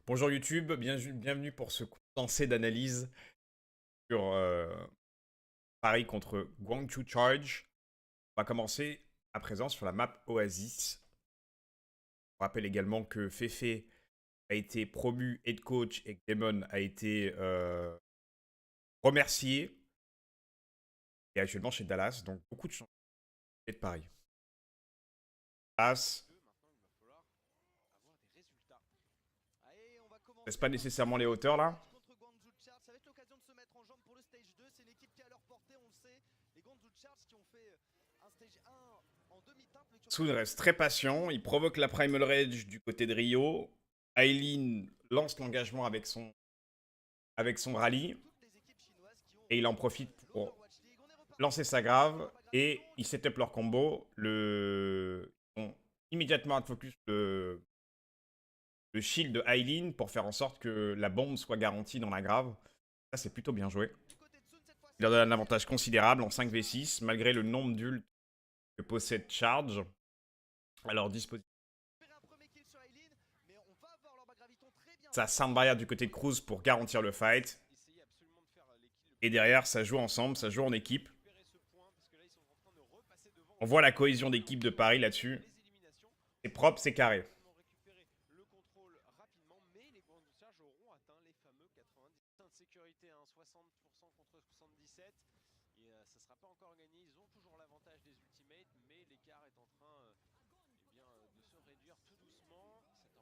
Bonjour YouTube, bienvenue pour ce condensé d'analyse sur Paris contre Guangzhou Charge. On va commencer à présent sur la map Oasis. On rappelle également que Fefe a été promu head coach et que Damon a été remercié. Et actuellement chez Dallas, donc beaucoup de chances de Paris. Dallas, n'est-ce pas nécessairement les hauteurs là? Soon reste très patient, il provoque la Primal Rage du côté de Rio. Aileen lance l'engagement avec son rallye. Et il en profite pour lancer sa grave. Et ils set up leur combo. Ils ont immédiatement focus le shield de Aileen pour faire en sorte que la bombe soit garantie dans la grave. Ça, c'est plutôt bien joué. Il leur donne un avantage considérable en 5v6, malgré le nombre d'ults que possède Charge à leur disposition. Ça Sound Barrier du côté de Cruz pour garantir le fight. Et derrière, ça joue ensemble, ça joue en équipe. On voit la cohésion d'équipe de Paris là-dessus. C'est propre, c'est carré.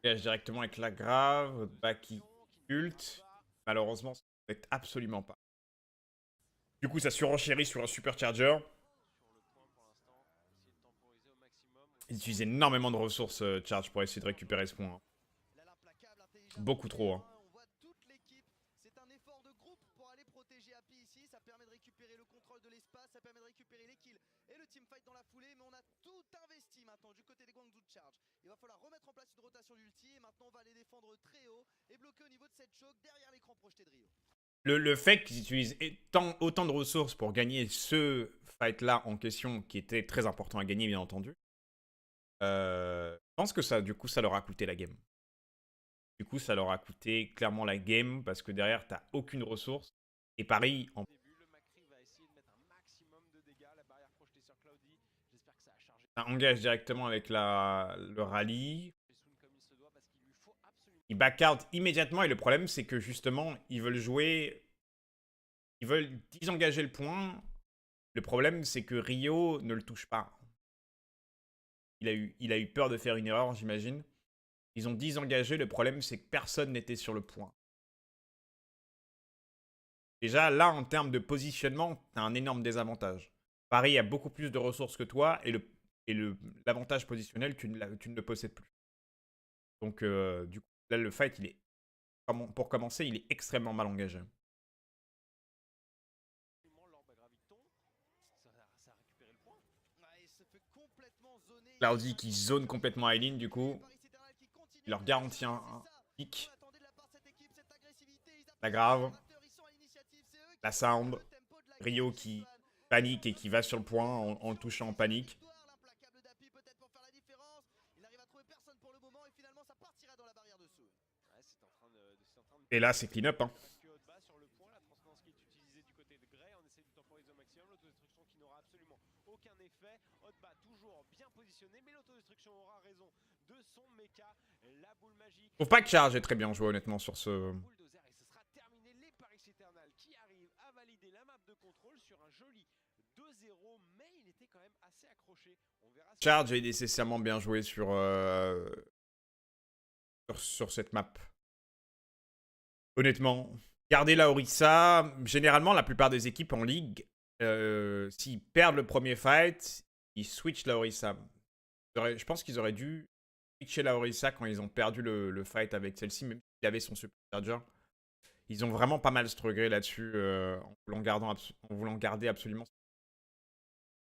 Engage directement avec la grave, Baki ult. Malheureusement, ça ne fait absolument pas. Du coup, ça surenchérit sur un supercharger. Ils utilisent énormément de ressources Charge pour essayer de récupérer ce point. Beaucoup trop. Hein. Il va falloir remettre en place une rotation d'ulti et maintenant on va aller défendre très haut et bloquer au niveau de cette choke derrière l'écran projeté de Rio. Le fait qu'ils utilisent autant de ressources pour gagner ce fight-là en question, qui était très important à gagner bien entendu, je pense que ça, du coup, ça leur a coûté la game. Du coup, ça leur a coûté clairement la game parce que derrière, t'as aucune ressource. Et Paris, en ça engage directement avec le rallye. Ils back out immédiatement et le problème, c'est que justement, ils veulent jouer. Ils veulent désengager le point. Le problème, c'est que Rio ne le touche pas. Il a eu peur de faire une erreur, j'imagine. Ils ont désengagé. Le problème, c'est que personne n'était sur le point. Déjà, là, en termes de positionnement, t'as un énorme désavantage. Paris a beaucoup plus de ressources que toi et l'avantage positionnel, tu ne le possèdes plus. Donc, du coup, là, le fight, pour commencer, il est extrêmement mal engagé. Cloudy qui zone complètement Aileen, du coup. Il leur garantit un pick. La grave. La sound. Rio qui panique et qui va sur le point en le touchant en panique. Et là, c'est clean up. Hein. Je trouve pas que Charge est très bien joué, honnêtement, sur ce... Charge est nécessairement bien joué sur cette map. Honnêtement. Garder la Orisa, généralement, la plupart des équipes en ligue, s'ils perdent le premier fight, ils switchent la Orisa. Je pense qu'ils auraient dû switcher la Orisa quand ils ont perdu le fight avec celle-ci, même s'il avait son supercharger. Ils ont vraiment pas mal strugglé là-dessus en voulant garder absolument.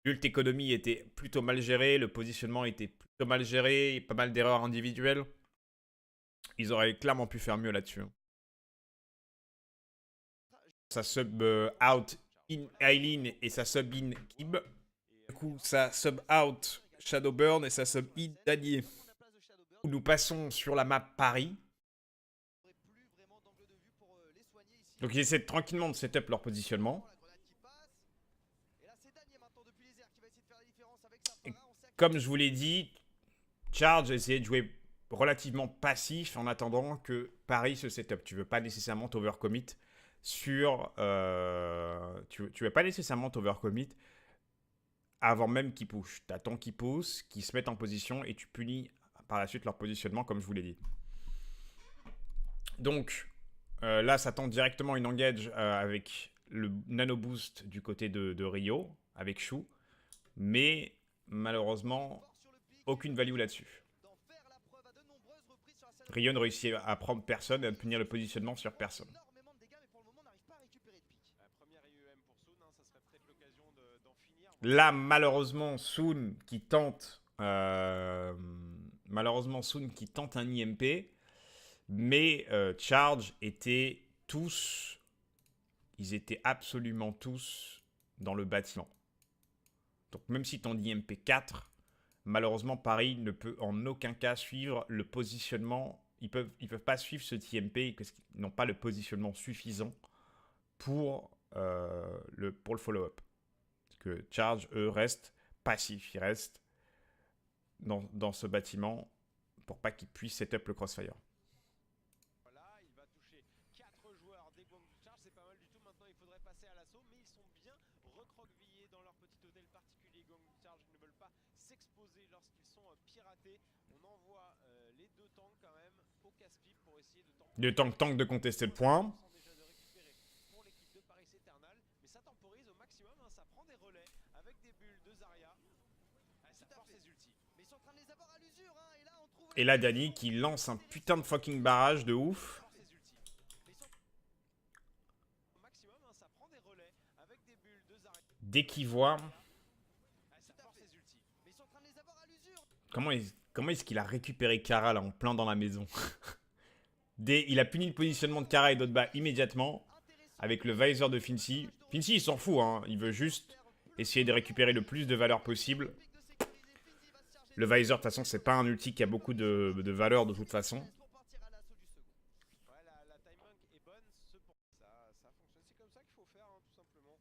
L'ult économie était plutôt mal gérée, le positionnement était plutôt mal géré, pas mal d'erreurs individuelles. Ils auraient clairement pu faire mieux là-dessus. Ça sub out in Aileen et ça sub in Kib. Du coup, ça sub out Shadowburn et ça sub in Danier. Nous passons sur la map Paris. soigner ici. Donc ils essaient tranquillement de setup leur positionnement. La grenade qui passe. Et là, c'est Danier maintenant depuis les airs qui va essayer de faire la différence avec sa Et Farah. On sait à comme je vous l'ai dit, Charge essayait de jouer relativement passif en attendant que Paris se setup. Tu veux pas nécessairement t'overcommit sur... tu veux pas nécessairement t'overcommit avant même qu'ils push. T'attends qu'ils poussent, qu'ils se mettent en position et tu punis par la suite leur positionnement comme je vous l'ai dit. Donc là, ça tente directement une engage avec le nano boost du côté de Rio, avec Shu. Mais malheureusement, fort sur le pic. aucune value là-dessus. D'en faire la preuve à de nombreuses reprises sur la scène. Rio ne réussit à prendre personne et à punir le positionnement sur personne. Énormément de dégâts, mais pour le moment, n'arrive pas à récupérer de pic. La première IEM pour Soon, ça serait peut-être l'occasion d'en finir. Là, malheureusement, Soon qui tente... un IMP. Mais Charge étaient tous... Ils étaient absolument tous dans le bâtiment. Donc même si t'en dis MP4, malheureusement Paris ne peut en aucun cas suivre le positionnement. Ils peuvent pas suivre ce TMP parce qu'ils n'ont pas le positionnement suffisant pour le follow-up. Parce que Charge, eux, restent passifs. Ils restent dans ce bâtiment pour pas qu'ils puissent setup le crossfire. Voilà, il va toucher 4 joueurs des Guangzhou Charge, c'est pas mal du tout. Maintenant, il faudrait passer à l'assaut, mais ils sont bien recroquevillés dans leur petit hôtel particulier. Guangzhou Charge ne veulent pas s'exposer lorsqu'ils sont piratés. On envoie les deux tanks quand même au casse-pipe pour essayer de temporise. Le tank de contester le point. Déjà de récupérer pour l'équipe de Paris Eternal, mais ça temporise au maximum, hein, ça prend des relais avec des bulles de Zarya. Ah, ça force ses ultis. Mais ils sont en train de les avoir à l'usure, hein. Et là, on trouve. Et là, Danny qui lance un putain de fucking barrage de ouf. Force ses ultis. Mais ils sont au maximum, hein, ça prend des relais avec des bulles de Zarya. Dès qu'il voit... Ah, ça force ses ultis. Mais ils sont en train de les avoir à l'usure. Comment est-ce qu'il a récupéré Kara là en plein dans la maison? Il a puni le positionnement de Kara et d'Otba immédiatement avec le visor de Fincy. Fincy il s'en fout, hein. Il veut juste essayer de récupérer le plus de valeur possible. Le visor de toute façon c'est pas un ulti qui a beaucoup de valeur de toute façon. Pour partir à l'assaut du second. Ouais, la time bank est bonne, ça fonctionne. C'est comme ça qu'il faut faire, hein, tout simplement.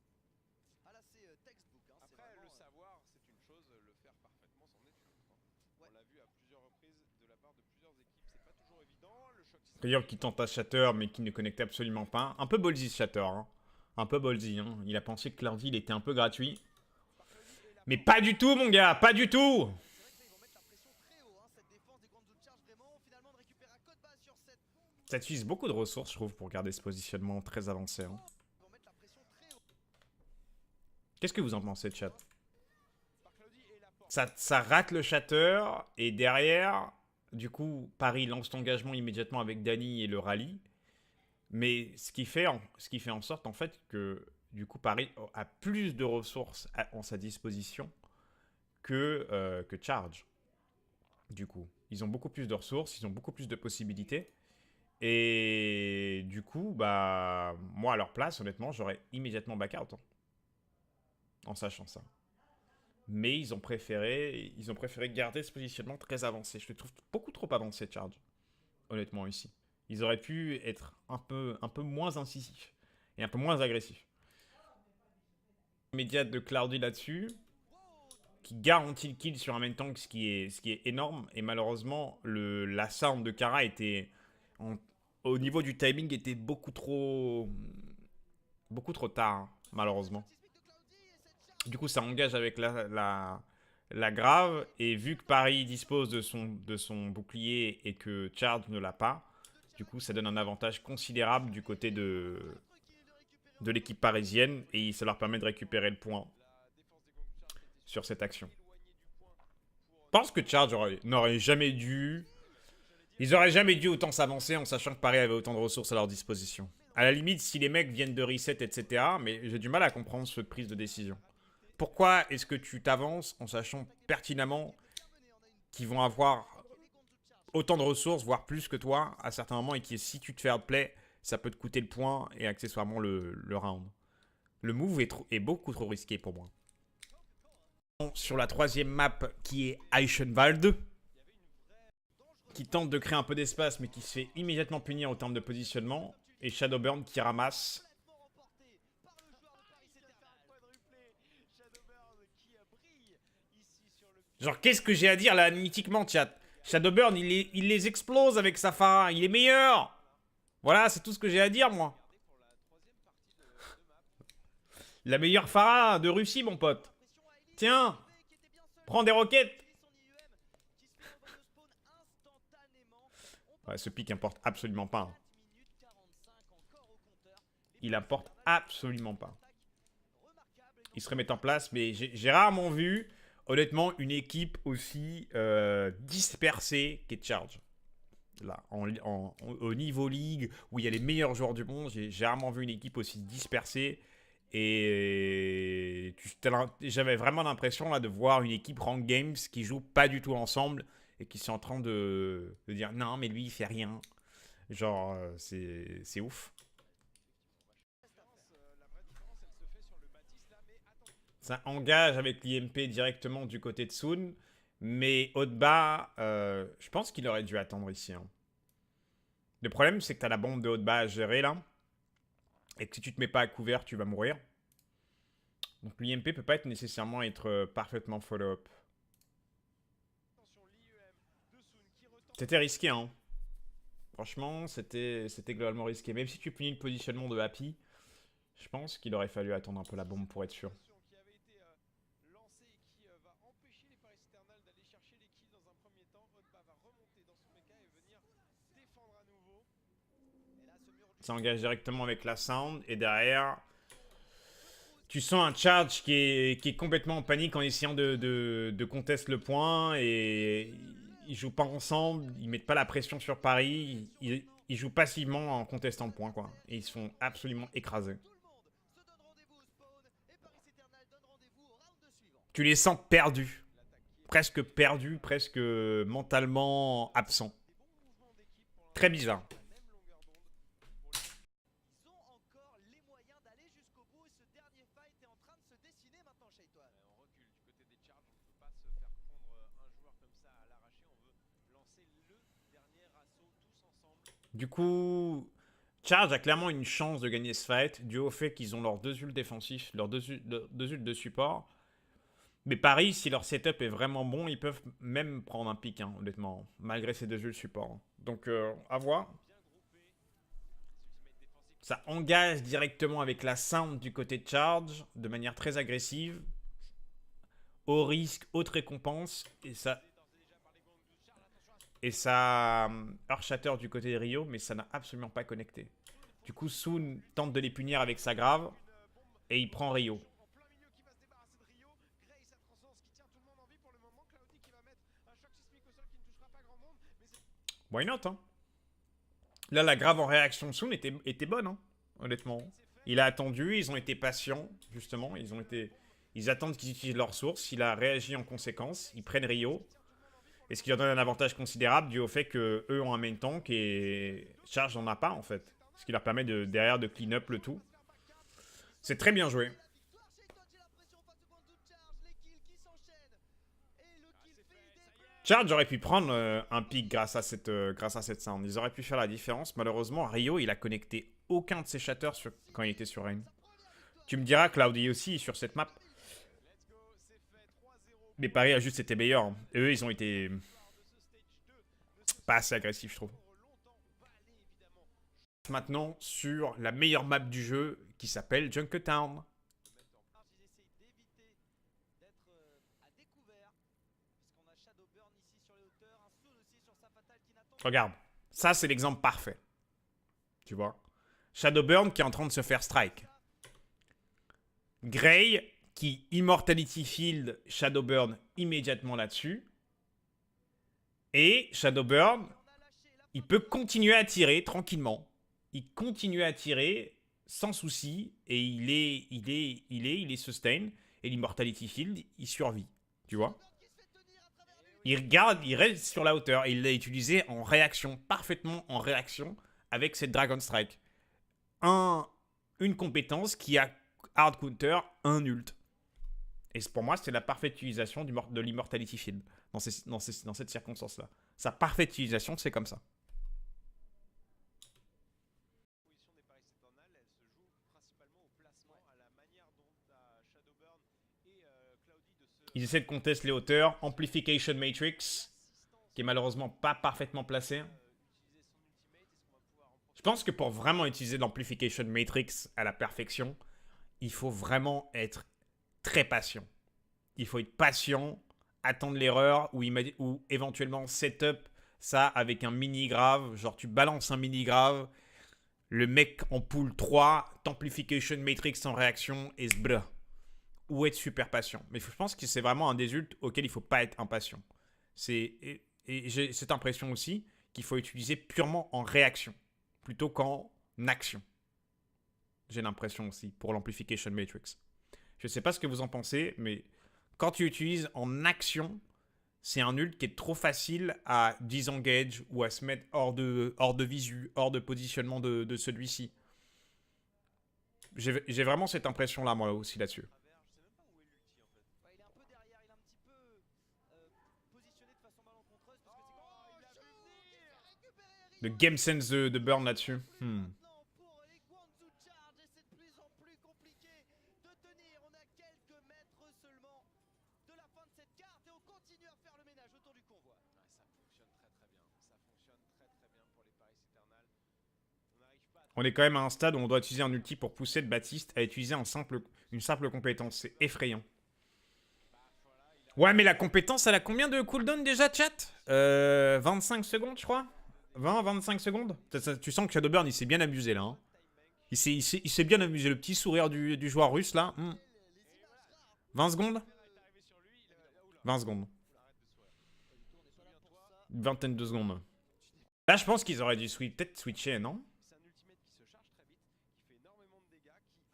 Ah là, c'est textbook. Hein. C'est Après, vraiment, le savoir, c'est une chose, le faire parfaitement, c'en est une autre. Hein. Ouais. On l'a vu à plusieurs reprises de la part de plusieurs équipes, c'est pas toujours évident. Le choc D'ailleurs qui tente à Shatter mais qui ne connecte absolument pas. Un peu ballsy Shatter, hein. Un peu ballsy, hein. Il a pensé que Clerville était un peu gratuit. Mais pas du tout mon gars, pas du tout! C'est vrai que là, ils vont mettre la pression très haut. Hein. Cette défense des Guangzhou Charge, vraiment, finalement, on récupère à côte bas sur cette. Ça utilise beaucoup de ressources je trouve pour garder ce positionnement très avancé. Hein. Ils vont mettre la pression très haut. Qu'est-ce que vous en pensez chat? Sparklody et la porte. Ça rate le Shatter et derrière, du coup, Paris lance l'engagement immédiatement avec Danny et le rallye. Mais ce qui fait en sorte en fait que du coup Paris a plus de ressources en sa disposition que Charge. Du coup, ils ont beaucoup plus de ressources, ils ont beaucoup plus de possibilités. Et du coup, bah moi à leur place, honnêtement, j'aurais immédiatement back out. Hein, en sachant ça. Mais ils ont préféré garder ce positionnement très avancé. Je le trouve beaucoup trop avancé, Charge. Honnêtement, ici. Ils auraient pu être un peu moins incisifs. Et un peu moins agressifs. Immédiate de Cloudy là-dessus. Qui garantit le kill sur un main tank, ce qui est énorme. Et malheureusement, la sound de Kara était... au niveau du timing, était beaucoup trop tard, hein, malheureusement. Du coup, ça engage avec la grave. Et vu que Paris dispose de son bouclier et que Charge ne l'a pas, du coup, ça donne un avantage considérable du côté de l'équipe parisienne. Et ça leur permet de récupérer le point sur cette action. Je pense que Charge n'aurait jamais dû... Ils auraient jamais dû autant s'avancer en sachant que Paris avait autant de ressources à leur disposition. À la limite, si les mecs viennent de reset, etc. Mais j'ai du mal à comprendre cette prise de décision. Pourquoi est-ce que tu t'avances en sachant pertinemment qu'ils vont avoir autant de ressources, voire plus que toi, à certains moments, et que si tu te fais outplay, ça peut te coûter le point et accessoirement le round. Le move est beaucoup trop risqué pour moi. Sur la troisième map qui est Eichenwald. qui tente de créer un peu d'espace, mais qui se fait immédiatement punir au terme de positionnement. Et Shadowburn qui ramasse. Genre, qu'est-ce que j'ai à dire là, analytiquement, chat? Shadowburn, il les explose avec sa Pharah. Il est meilleur. Voilà, c'est tout ce que j'ai à dire, moi. La meilleure Pharah de Russie, mon pote. Tiens, prends des roquettes. Ouais, ce pic importe absolument pas. Hein. Il importe absolument pas. Il se remet en place, mais j'ai rarement vu, honnêtement, une équipe aussi dispersée qu'est Charge. Là, au niveau ligue, où il y a les meilleurs joueurs du monde, j'ai rarement vu une équipe aussi dispersée. Et j'avais vraiment l'impression là de voir une équipe Rank Games qui joue pas du tout ensemble et qui sont en train de dire non mais lui il fait rien. Genre c'est ouf. Ça engage avec l'IMP directement du côté de Sun. Mais Haut-de-Bas, je pense qu'il aurait dû attendre ici. Hein. Le problème c'est que tu as la bombe de Haut-de-Bas à gérer là. Et que si tu te mets pas à couvert, tu vas mourir. Donc l'IMP peut pas être nécessairement être parfaitement follow-up. C'était risqué, hein. Franchement, c'était globalement risqué. Même si tu punis le positionnement de Happy, je pense qu'il aurait fallu attendre un peu la bombe pour être sûr. Ça engage directement avec la sound. Et derrière, tu sens un charge qui est complètement en panique en essayant de contest le point. Et ils jouent pas ensemble. Ils mettent pas la pression sur Paris. Ils jouent passivement en contestant le point, quoi. Et ils se font absolument écraser. Tu les sens perdus. Presque perdus, presque mentalement absents. Très bizarre. Du coup, Charge a clairement une chance de gagner ce fight, dû au fait qu'ils ont leurs deux ults défensifs, leurs deux ults de support. Mais Paris, si leur setup est vraiment bon, ils peuvent même prendre un pick, hein, honnêtement, malgré ces deux ults support. Donc, à voir. Ça engage directement avec la sound du côté de Charge, de manière très agressive. Au risque, haute récompense, et ça Earthshatter du côté de Rio, mais ça n'a absolument pas connecté. Du coup, Sun tente de les punir avec sa grave, et il prend Rio. Why not, hein? Là, la grave en réaction de Sun était bonne, hein, honnêtement. Il a attendu, ils ont été patients, justement. Ils attendent qu'ils utilisent leurs sources. Il a réagi en conséquence. Ils prennent Rio. Et ce qui leur donne un avantage considérable dû au fait qu'eux ont un main tank et Charge n'en a pas, en fait. Ce qui leur permet derrière de clean up le tout. C'est très bien joué. Charge aurait pu prendre un pick grâce à cette sound. Ils auraient pu faire la différence. Malheureusement, Rio, il a connecté aucun de ses shatters quand il était sur Rain. Tu me diras, Cloudy aussi, sur cette map. Mais Paris a juste été meilleur. Hein. Et eux, ils ont été pas assez agressifs, je trouve. Maintenant, sur la meilleure map du jeu, qui s'appelle Junkertown. Regarde, ça c'est l'exemple parfait. Tu vois, Shadowburn qui est en train de se faire strike. Grey qui Immortality Field Shadowburn immédiatement là-dessus. Et Shadowburn, il peut continuer à tirer tranquillement. Il continue à tirer sans souci. Et il est sustain. Et l'Immortality Field, il survit. Tu vois? Il regarde, il reste sur la hauteur. Et il l'a utilisé en réaction, parfaitement en réaction avec cette Dragon Strike. Une compétence qui a hard counter, un ult. Et pour moi, c'était la parfaite utilisation de l'Immortality Field dans cette circonstance-là. Sa parfaite utilisation, c'est comme ça. Position des Paris Eternal, elle se joue principalement au placement, à la manière dont Shadowburn et Cloudy de se... Ils essaient de contester les hauteurs. Amplification Matrix, qui est malheureusement pas parfaitement placé. Je pense que pour vraiment utiliser l'Amplification Matrix à la perfection, il faut vraiment être très patient. Il faut être patient, attendre l'erreur, ou éventuellement setup ça avec un mini-grave. Genre tu balances un mini-grave, le mec en pool 3, t'Amplification Matrix en réaction, et sbr. Ou être super patient. Mais je pense que c'est vraiment un des ults auquel il ne faut pas être impatient. Et j'ai cette impression aussi qu'il faut utiliser purement en réaction, plutôt qu'en action. J'ai l'impression aussi, pour l'Amplification Matrix. Je ne sais pas ce que vous en pensez, mais quand tu utilises en action, c'est un ult qui est trop facile à disengage ou à se mettre hors de visu, hors de positionnement de celui-ci. J'ai vraiment cette impression-là, moi aussi, là-dessus. Ouais, il est un peu derrière, il est un petit peu positionné de façon malencontreuse parce que c'est Le game sense de Burn là-dessus. maintenant pour les Guangzhou Charge et c'est de plus en plus compliqué de tenir. On a quelques mètres seulement de la fin de cette carte et on continue à faire le ménage autour du convoi. Ouais, ça fonctionne très très bien. Ça fonctionne très très bien pour les Paris Eternal. On n'arrive pas à... On est quand même à un stade où on doit utiliser un ulti pour pousser le Baptiste à utiliser une simple compétence. C'est effrayant. Ouais, mais la compétence, elle a combien de cooldown déjà, chat 25 secondes, je crois 20-25 secondes. Tu sens que Shadowburn, il s'est bien amusé, là. Hein. Il s'est bien amusé, le petit sourire du joueur russe, là. 20 secondes 20 secondes. Une vingtaine de secondes. Là, je pense qu'ils auraient dû peut-être switcher, non? C'est un ultimate qui se charge très vite, qui fait énormément de dégâts, qui en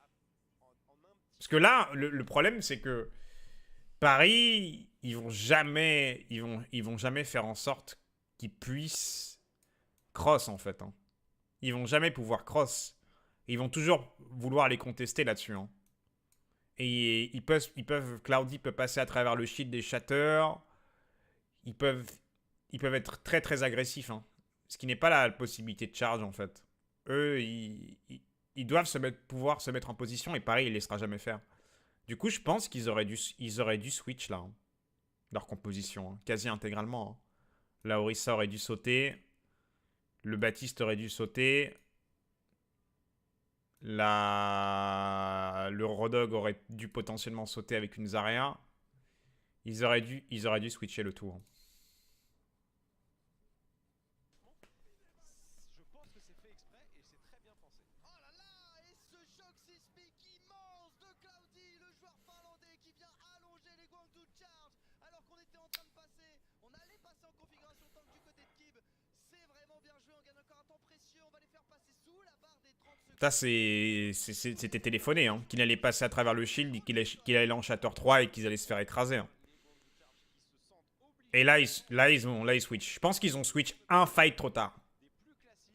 un petit... Parce que là, le problème, c'est que Paris, ils vont jamais faire en sorte qu'ils puissent cross, en fait. Hein. Ils vont jamais pouvoir cross. Ils vont toujours vouloir les contester là-dessus. Hein. Et Cloudy peut passer à travers le shield des shatters. Ils peuvent être très très agressifs. Hein. Ce qui n'est pas la possibilité de charge, en fait. Eux, ils doivent pouvoir se mettre en position et Paris, il ne laissera jamais faire. Du coup, je pense qu'ils auraient dû switch là. Hein. Leur composition, hein, quasi intégralement. Hein. La Orisa aurait dû sauter. Le Baptiste aurait dû sauter. Le Rodog aurait dû potentiellement sauter avec une Zarya. Ils auraient dû switcher le tour. Je pense que c'est fait exprès et c'est très bien pensé. Oh là là, et ce choc sismique immense de Cloudy, le joueur finlandais qui vient allonger les Guangzhou Charge alors qu'on était en train de passer. On allait passer en configuration tank du côté de Kib. C'est vraiment bien joué, on gagne encore un temps précieux, on va les faire passer sous la barre des 30 secondes. Ça, c'était téléphoné. Hein, qu'il allait passer à travers le shield, qu'il allait en Shatter 3 et qu'ils allaient se faire écraser. Hein. Et là, ils switch. Je pense qu'ils ont switch un fight trop tard.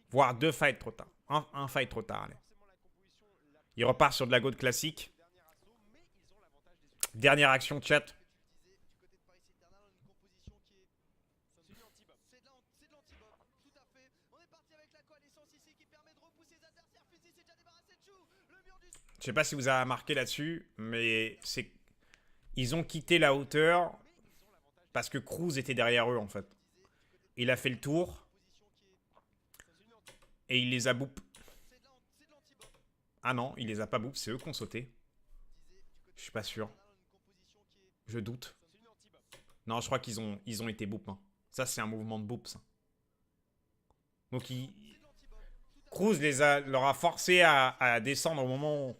Voire 2 fights trop tard. Un fight trop tard, allez. Il repart sur de la gold classique. Dernière action, chat. Du côté de Paris Eternal, on a une composition qui est... C'est de l'anti-bob, tout à fait. On est parti avec la coalescence ici qui permet de repousser les adversaires. Fusy s'est déjà débarrassé de Chou. Le mur du... Je sais pas si vous avez remarqué là-dessus, mais ils ont quitté la hauteur parce que Cruz était derrière eux, en fait. Il a fait le tour et il les a boop. Ah non, il les a pas boop, c'est eux qui ont sauté. Je suis pas sûr. Je doute. Non, je crois qu'ils ont été boop. Hein. Ça, c'est un mouvement de boop, ça. Donc, Cruz leur a forcé à descendre au moment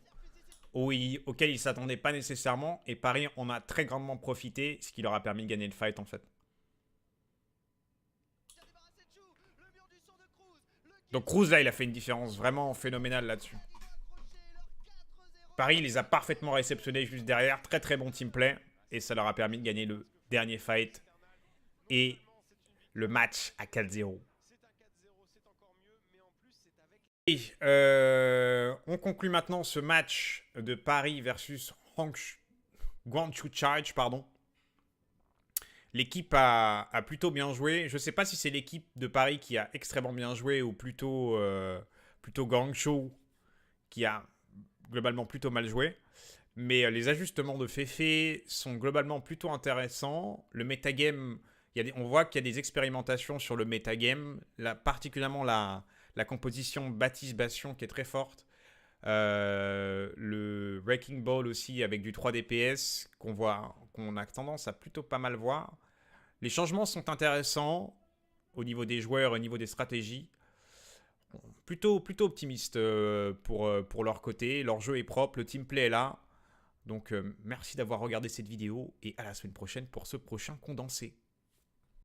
auquel ils s'attendaient pas nécessairement. Et Paris en a très grandement profité, ce qui leur a permis de gagner le fight, en fait. Donc, Cruz, là, il a fait une différence vraiment phénoménale là-dessus. Paris, il les a parfaitement réceptionnés juste derrière. Très, très bon team play. Et ça leur a permis de gagner le dernier fight. Et le match à 4-0. Et on conclut maintenant ce match de Paris versus Guangzhou Charge, pardon. L'équipe a plutôt bien joué. Je ne sais pas si c'est l'équipe de Paris qui a extrêmement bien joué ou plutôt Guangzhou qui a globalement plutôt mal joué. Mais les ajustements de Fefe sont globalement plutôt intéressants. Le metagame, on voit qu'il y a des expérimentations sur le metagame, particulièrement la composition Baptiste-Bastion qui est très forte. Le Wrecking Ball aussi avec du 3 DPS qu'on a tendance à plutôt pas mal voir. Les changements sont intéressants au niveau des joueurs, au niveau des stratégies. Plutôt optimiste pour leur côté. Leur jeu est propre, le teamplay est là. Donc merci d'avoir regardé cette vidéo et à la semaine prochaine pour ce prochain condensé.